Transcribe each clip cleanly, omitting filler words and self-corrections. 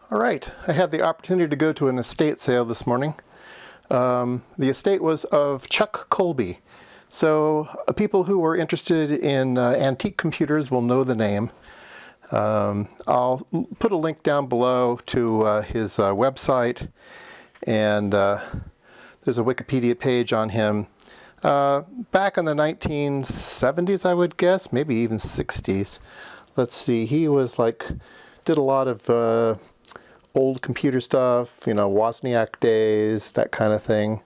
All right, I had the opportunity to go to an estate sale this morning. The estate was of Chuck Colby. So people who are interested in antique computers will know the name. I'll put a link down below to his website, and there's a Wikipedia page on him. Back in the 1970s, I would guess, maybe even 60s. Let's see, he was did a lot of old computer stuff, Wozniak days, that kind of thing.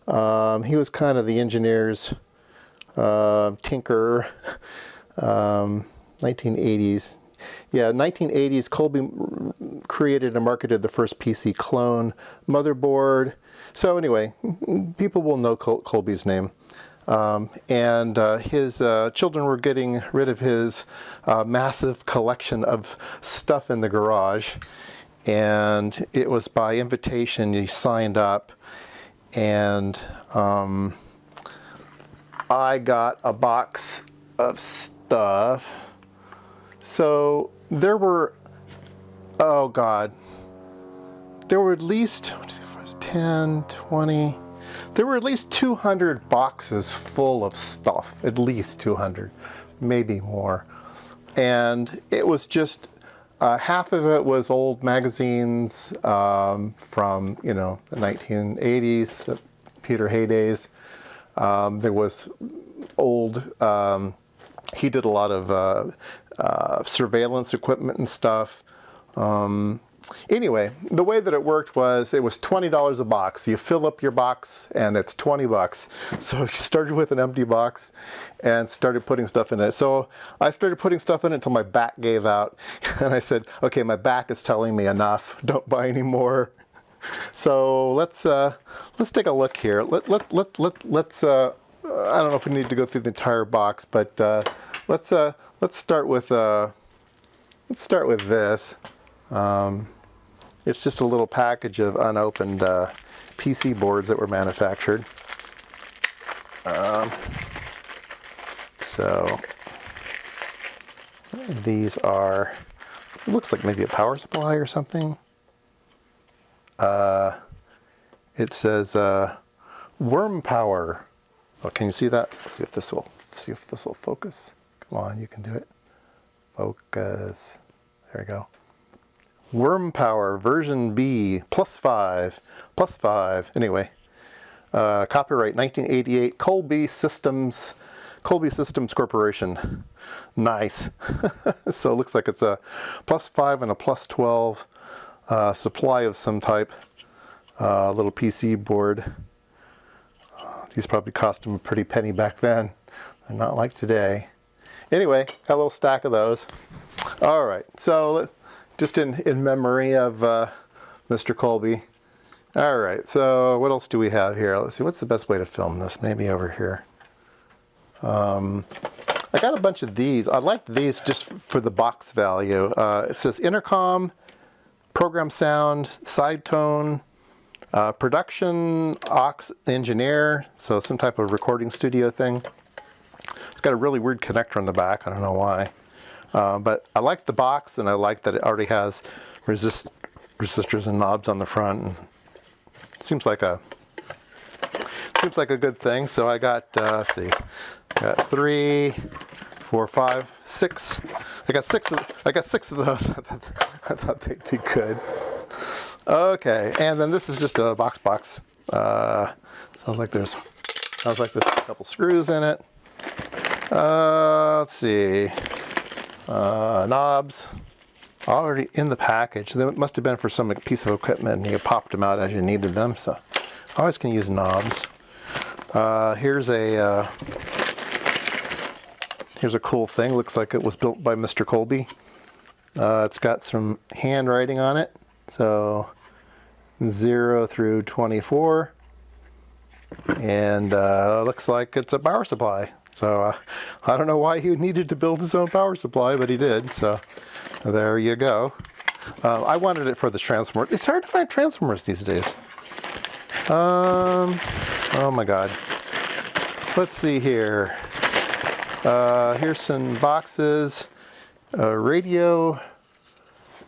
He was kind of the engineer's tinker. 1980s. Yeah, 1980s, Colby created and marketed the first PC clone motherboard. So anyway, people will know Colby's name. And his children were getting rid of his massive collection of stuff in the garage. And it was by invitation. He signed up, and I got a box of stuff. So there were, oh God, there were at least 10, 20, there were at least 200 boxes full of stuff, at least 200, maybe more. And it was just, half of it was old magazines from, the 1980s, Peter heydays. There was old, he did a lot of surveillance equipment and stuff. Anyway, the way that it worked was it was $20 a box. You fill up your box and it's $20. So I started with an empty box and started putting stuff in it. So I started putting stuff in it until my back gave out. And I said, okay, my back is telling me enough. Don't buy any more. So let's take a look here. Let's I don't know if we need to go through the entire box, but let's start with this. It's just a little package of unopened PC boards that were manufactured. So these are, it looks like maybe a power supply or something. It says worm power. Oh, can you see that? Let's see if this will focus. Come on, you can do it. Focus. There we go. Worm Power version B +5. Anyway, copyright 1988. Colby Systems Corporation. Nice. So it looks like it's a +5 and a +12 supply of some type. Little PC board. These probably cost them a pretty penny back then. They're not like today. Anyway, got a little stack of those. All right, so just in memory of Mr. Colby. All right, so what else do we have here? Let's see, what's the best way to film this? Maybe over here. I got a bunch of these. I like these just for the box value. It says intercom, program sound, side tone, production aux engineer, so some type of recording studio thing. It's got a really weird connector on the back. I don't know why. But I like the box, and I like that it already has resistors and knobs on the front. And it seems like a good thing. So I got, let's see, got 3, 4, 5, 6. I got six of those. I thought they'd be good. Okay, and then this is just a box. Sounds like there's a couple screws in it. Let's see. Knobs already in the package. They must have been for some piece of equipment, and you popped them out as you needed them. So I always can use knobs. Here's a cool thing. Looks like it was built by Mr. Colby. It's got some handwriting on it. So 0 through 24, and looks like it's a power supply. So I don't know why he needed to build his own power supply, but he did. So there you go. I wanted it for the transformer. It's hard to find transformers these days. Oh my God. Let's see here. Here's some boxes. Radio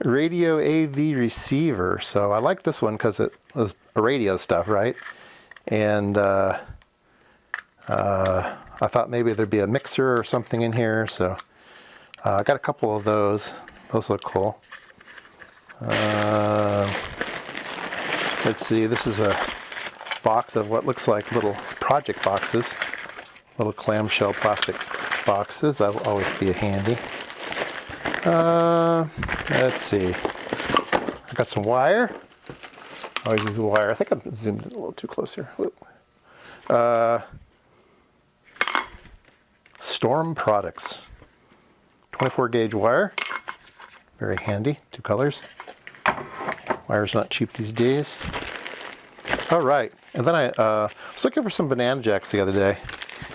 radio AV receiver. So I like this one because it was radio stuff, right? And I thought maybe there'd be a mixer or something in here. So I got a couple of those. Those look cool. Let's see, this is a box of what looks like little project boxes. Little clamshell plastic boxes. That'll always be handy. Let's see. I got some wire. I always use the wire. I think I'm zoomed in a little too close here. Storm Products. 24 gauge wire. Very handy. 2 colors. Wire's not cheap these days. All right. And then I was looking for some banana jacks the other day.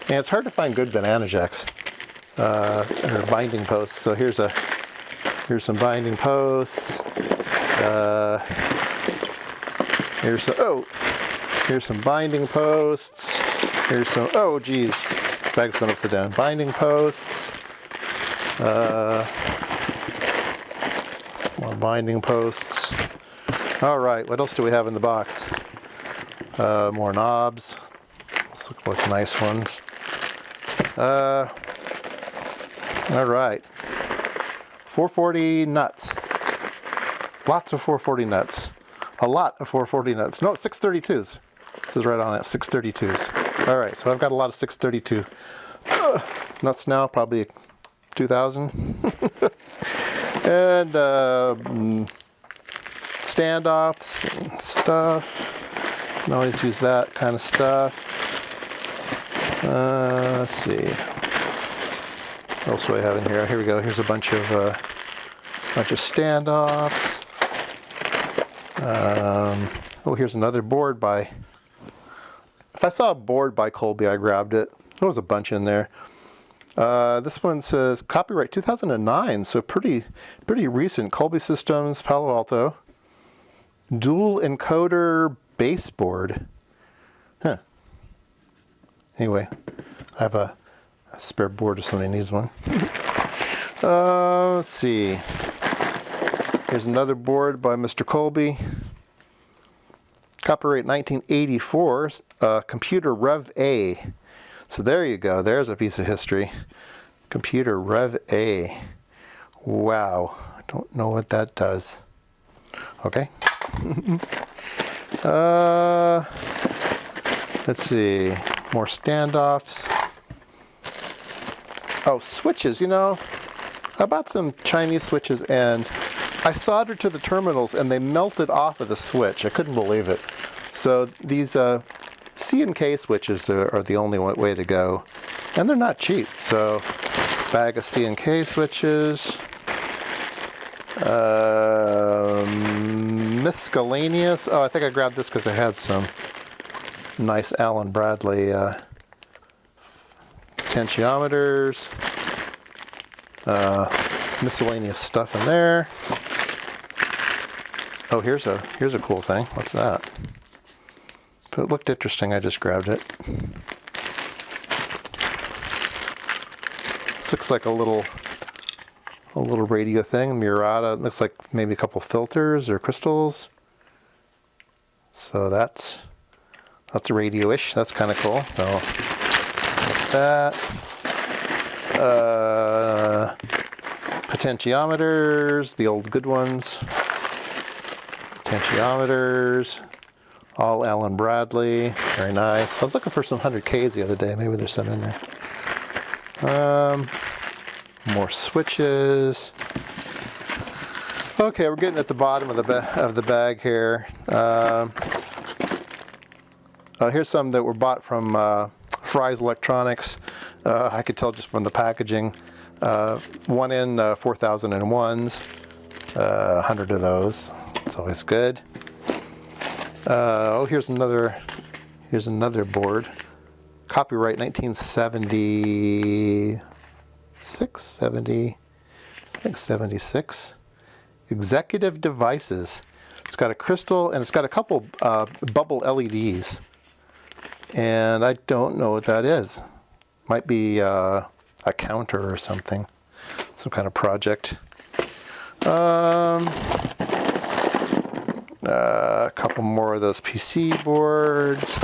And it's hard to find good banana jacks. Or binding posts. So here's some binding posts. Here's some binding posts. Here's some, oh geez, bag's going upside down. Binding posts. More binding posts. All right, what else do we have in the box? More knobs. Let's look like nice ones. All right. 440 nuts. Lots of 440 nuts. A lot of 440 nuts. No, 632s. This is right on it, 632s. All right, so I've got a lot of 632 nuts now, probably 2,000. And standoffs and stuff. Can always use that kind of stuff. Let's see. What else do I have in here? Here we go. Here's a bunch of standoffs. Oh, here's another board by. If I saw a board by Colby, I grabbed it. There was a bunch in there. This one says copyright 2009, so pretty recent. Colby Systems, Palo Alto. Dual encoder baseboard. Huh. Anyway, I have a spare board if somebody needs one. Let's see. Here's another board by Mr. Colby. Copyright 1984, computer Rev A. So there you go. There's a piece of history. Computer Rev A. Wow. I don't know what that does. Okay. Let's see. More standoffs. Oh, switches. You know, I bought some Chinese switches and I soldered to the terminals and they melted off of the switch. I couldn't believe it. So these C&K switches are the only way to go. And they're not cheap. So bag of C&K switches. Miscellaneous. Oh, I think I grabbed this because I had some nice Allen Bradley potentiometers. Miscellaneous stuff in there. Oh, here's a cool thing. What's that? If it looked interesting, I just grabbed it. This looks like a little radio thing, Murata. It looks like maybe a couple filters or crystals. So that's radio-ish. That's kind of cool. So like that. Potentiometers, the old good ones. Potentiometers, all Allen Bradley, very nice. I was looking for some 100Ks the other day. Maybe there's some in there. More switches. Okay, we're getting at the bottom of the bag here. Here's some that were bought from Fry's Electronics. I could tell just from the packaging. 1N 4001s, 100 of those. It's always good. Oh, here's another board. Copyright 76. Executive devices. It's got a crystal and it's got a couple bubble LEDs. And I don't know what that is. Might be a counter or something. Some kind of project. A couple more of those PC boards.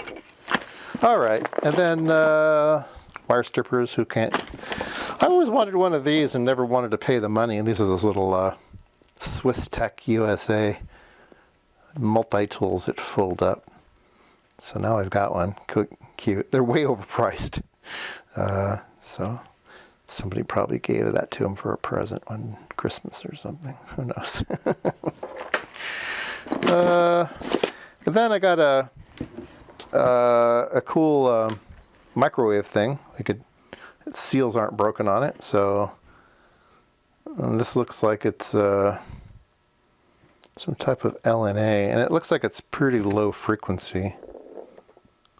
All right, and then wire strippers. Who can't? I always wanted one of these and never wanted to pay the money. And these are those little Swiss Tech USA multi-tools that fold up. So now I've got one. Cute. They're way overpriced. So somebody probably gave that to him for a present on Christmas or something. Who knows? And then I got a cool microwave thing. Its seals aren't broken on it, so this looks like it's some type of LNA, and it looks like it's pretty low frequency,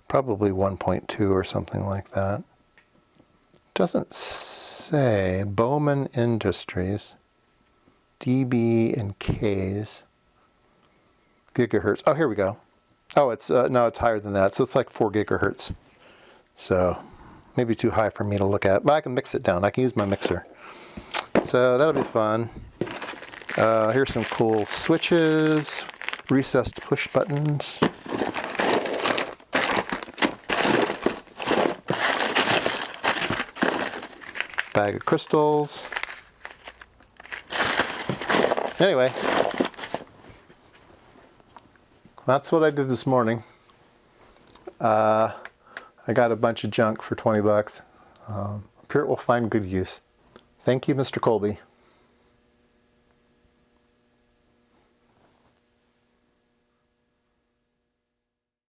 probably 1.2 or something like that. Doesn't say. Bowman Industries, dB and Ks, gigahertz. Oh, here we go. Oh, it's no, it's higher than that. So it's like 4 gigahertz. So maybe too high for me to look at, but I can mix it down. I can use my mixer. So that'll be fun. Here's some cool switches, recessed push buttons. Bag of crystals. Anyway, that's what I did this morning. I got a bunch of junk for 20 bucks. I'm sure it will find good use. Thank you, Mr. Colby.